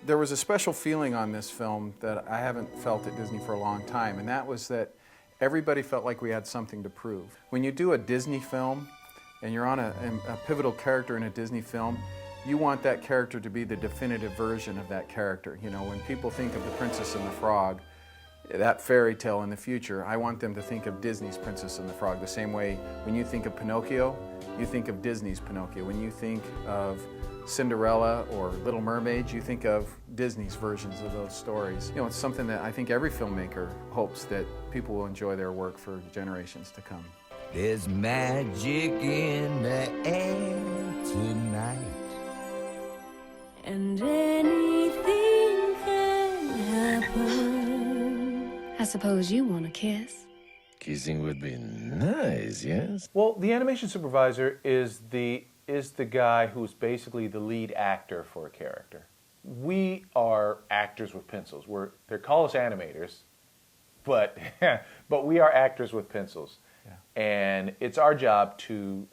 There was a special feeling on this film that I haven't felt at Disney for a long time, and that was that everybody felt like we had something to prove. When you do a Disney film and you're on a pivotal character in a Disney film, you want that character to be the definitive version of that character. You know, when people think of The Princess and the Frog, that fairy tale in the future, I want them to think of Disney's Princess and the Frog the same way when you think of Pinocchio, you think of Disney's Pinocchio. When you think of Cinderella or Little Mermaid, you think of Disney's versions of those stories. You know, it's something that I think every filmmaker hopes that people will enjoy their work for generations to come. There's magic in the air tonight. And anything can happen. I suppose you want a kiss. Kissing would be nice, yes? Well, the animation supervisor is the guy who's basically the lead actor for a character. We are actors with pencils. They call us animators, but we are actors with pencils. Yeah. And it's our job to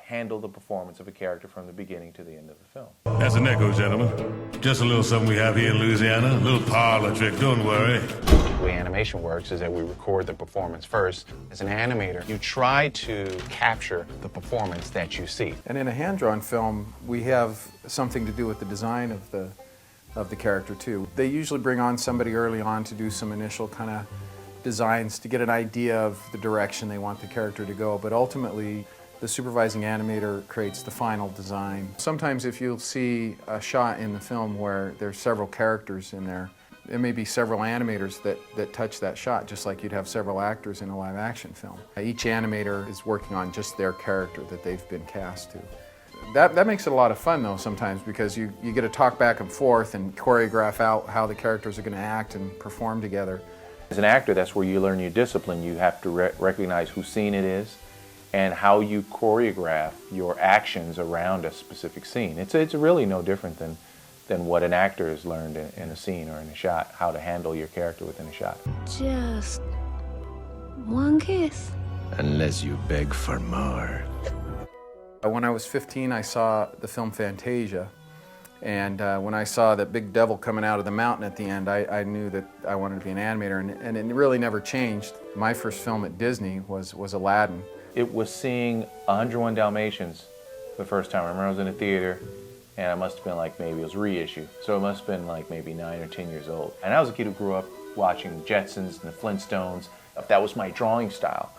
handle the performance of a character from the beginning to the end of the film. That's an echo, gentlemen. Just a little something we have here in Louisiana. A little parlor trick, don't worry. The way animation works is that we record the performance first. As an animator, you try to capture the performance that you see. And in a hand-drawn film, we have something to do with the design of the character too. They usually bring on somebody early on to do some initial kind of designs to get an idea of the direction they want the character to go, but ultimately the supervising animator creates the final design. Sometimes if you'll see a shot in the film where there's several characters in there, there may be several animators that touch that shot, just like you'd have several actors in a live action film. Each animator is working on just their character that they've been cast to. That makes it a lot of fun though sometimes, because you get to talk back and forth and choreograph out how the characters are going to act and perform together. As an actor, that's where you learn your discipline. You have to recognize whose scene it is and how you choreograph your actions around a specific scene. It's really no different than what an actor has learned in a scene or in a shot, how to handle your character within a shot. Just one kiss. Unless you beg for more. When I was 15, I saw the film Fantasia, and when I saw that big devil coming out of the mountain at the end, I knew that I wanted to be an animator, and it really never changed. My first film at Disney was Aladdin. It was seeing 101 Dalmatians for the first time. I remember I was in a theater, and I must have been like, maybe it was reissue, so it must have been like maybe 9 or 10 years old. And I was a kid who grew up watching the Jetsons and the Flintstones. That was my drawing style.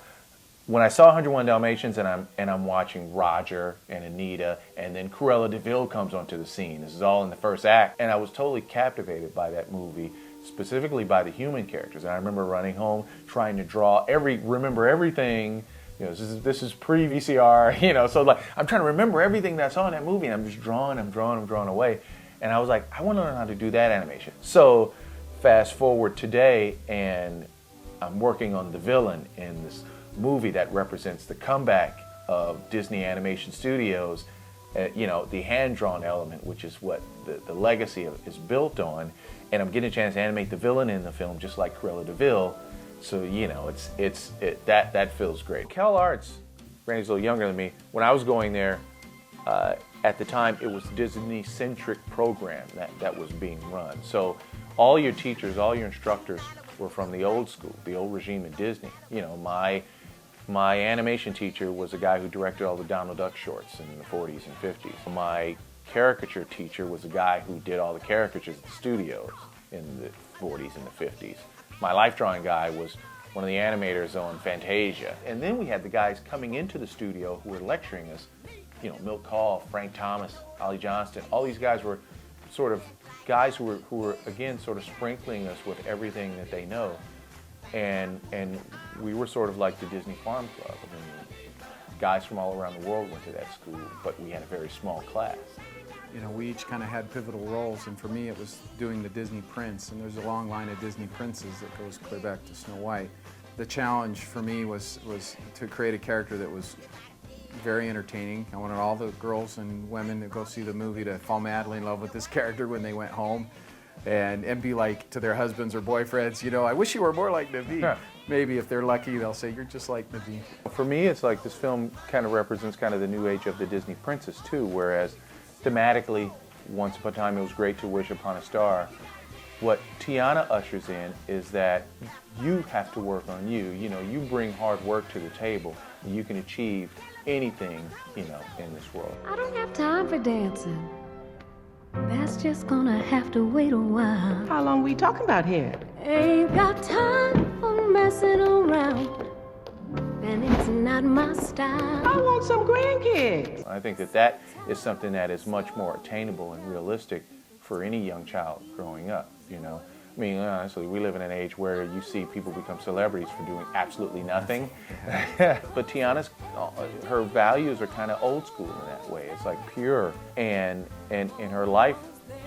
When I saw 101 Dalmatians and I'm watching Roger and Anita, and then Cruella de Vil comes onto the scene. This is all in the first act, and I was totally captivated by that movie, specifically by the human characters. And I remember running home trying to remember everything. You know, this is pre-VCR, you know, so like I'm trying to remember everything that's on that movie, and I'm just drawing away. And I was like, I want to learn how to do that animation. So fast forward today, and I'm working on the villain in this movie that represents the comeback of Disney Animation Studios, you know, the hand-drawn element, which is what the legacy is built on. And I'm getting a chance to animate the villain in the film just like Cruella de Vil. So, you know, that feels great. Cal Arts, Randy's a little younger than me. When I was going there, at the time, it was a Disney-centric program that was being run. So all your teachers, all your instructors were from the old school, the old regime at Disney. You know, my animation teacher was a guy who directed all the Donald Duck shorts in the 40s and 50s. My caricature teacher was a guy who did all the caricatures at the studios in the 40s and the 50s. My life drawing guy was one of the animators on Fantasia. And then we had the guys coming into the studio who were lecturing us, you know, Milt Kahl, Frank Thomas, Ollie Johnston. All these guys were sort of guys who were again sort of sprinkling us with everything that they know. And we were sort of like the Disney Farm Club. I mean, guys from all around the world went to that school, but we had a very small class. You know, we each kind of had pivotal roles, and for me it was doing the Disney prince, and there's a long line of Disney princes that goes clear back to Snow White. The challenge for me was to create a character that was very entertaining. I wanted all the girls and women to go see the movie to fall madly in love with this character when they went home, and be like to their husbands or boyfriends, you know, I wish you were more like Naveen. Yeah. Maybe if they're lucky, they'll say, you're just like Naveen. For me, it's like this film kind of represents kind of the new age of the Disney princess too, whereas thematically, Once Upon a Time It Was Great to Wish Upon a Star. What Tiana ushers in is that you have to work on you. You know, you bring hard work to the table, and you can achieve anything, you know, in this world. I don't have time for dancing. That's just gonna have to wait a while. How long we talking about here? Ain't got time for messing around, and it's not my style. I want some grandkids. I think that that is something that is much more attainable and realistic for any young child growing up, you know. I mean, honestly, we live in an age where you see people become celebrities for doing absolutely nothing. But Tiana's, her values are kind of old school in that way. It's like pure. And in her life,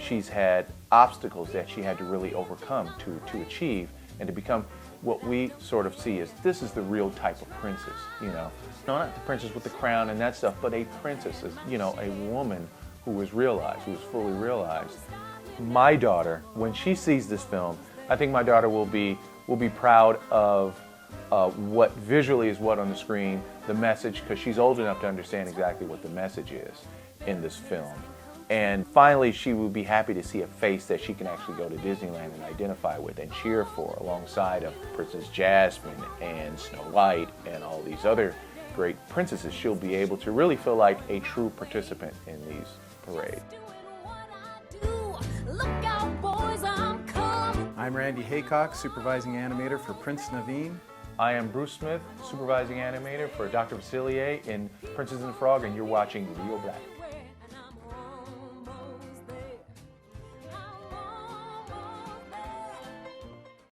she's had obstacles that she had to really overcome to achieve and to become what we sort of see as this is the real type of princess, you know. No, not the princess with the crown and that stuff, but a princess is, you know, a woman who is realized, who is fully realized. My daughter, when she sees this film, I think my daughter will be proud of what visually is what on the screen, the message, because she's old enough to understand exactly what the message is in this film. And finally, she will be happy to see a face that she can actually go to Disneyland and identify with and cheer for, alongside of Princess Jasmine and Snow White and all these other great princesses. She'll be able to really feel like a true participant in these parades. I'm Randy Haycock, supervising animator for Prince Naveen. I am Bruce Smith, supervising animator for Dr. Facilier in Princess and the Frog, and you're watching Reelblack.